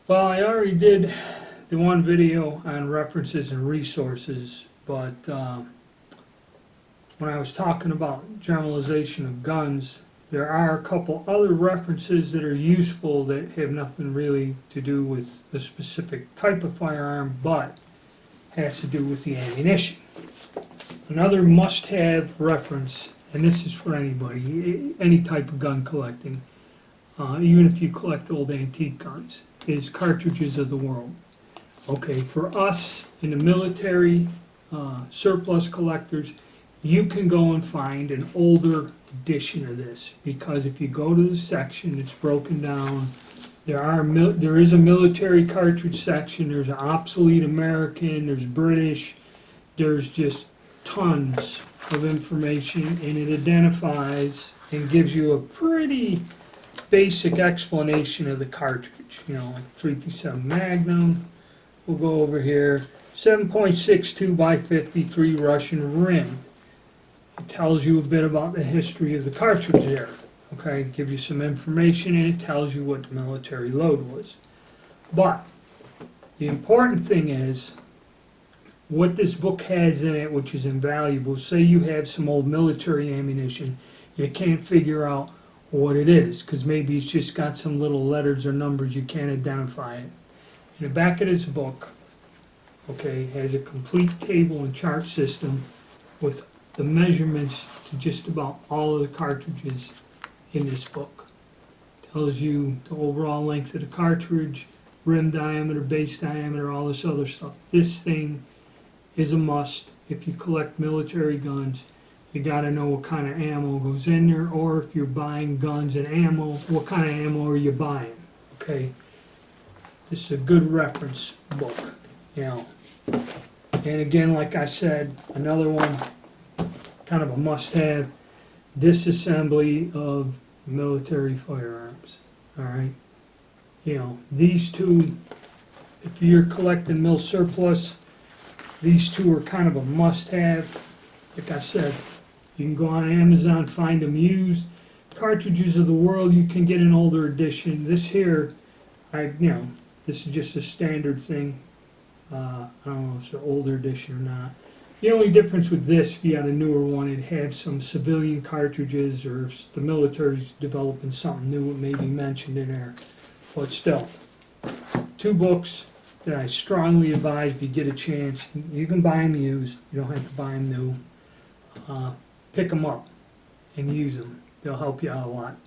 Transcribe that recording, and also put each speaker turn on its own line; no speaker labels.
Well, I already did the one video on references and resources, but when I was talking about generalization of guns, there are a couple other references that are useful that have nothing really to do with a specific type of firearm, but has to do with the ammunition. Another must-have reference, and this is for anybody, any type of gun collecting, even if you collect old antique guns, is Cartridges of the World. Okay, for us in the military, surplus collectors, you can go and find an older edition of this, because if you go to the section, it's broken down. There is a military cartridge section, there's an obsolete American, there's British, there's just tons of information, and it identifies and gives you a pretty basic explanation of the cartridge. You know, like 357 Magnum. We'll go over here. 7.62 by 53 Russian rim. It tells you a bit about the history of the cartridge there. Okay, give you some information, and it tells you what the military load was. But the important thing is what this book has in it, which is invaluable. Say you have some old military ammunition, you can't figure out what it is, because maybe it's just got some little letters or numbers, you can't identify it. In the back of this book, okay, has a complete table and chart system with the measurements to just about all of the cartridges in this book. Tells you the overall length of the cartridge, rim diameter, base diameter, all this other stuff. This thing is a must. If you collect military guns, you got to know what kind of ammo goes in there, or if you're buying guns and ammo, what kind of ammo are you buying? Okay, this is a good reference book, you know. And again, like I said, another one, kind of a must-have, Disassembly of military firearms. All right, you know, these two, if you're collecting Milsurplus, these two are kind of a must-have. Like I said, you can go on Amazon, find them used. Cartridges of the World, you can get an older edition. This here, this is just a standard thing. I don't know if it's an older edition or not. The only difference with this, if you had a newer one, it'd have some civilian cartridges, or if the military's developing something new, it may be mentioned in there. But still, two books that I strongly advise if you get a chance. You can buy them used, you don't have to buy them new. Pick them up and use them. They'll help you out a lot.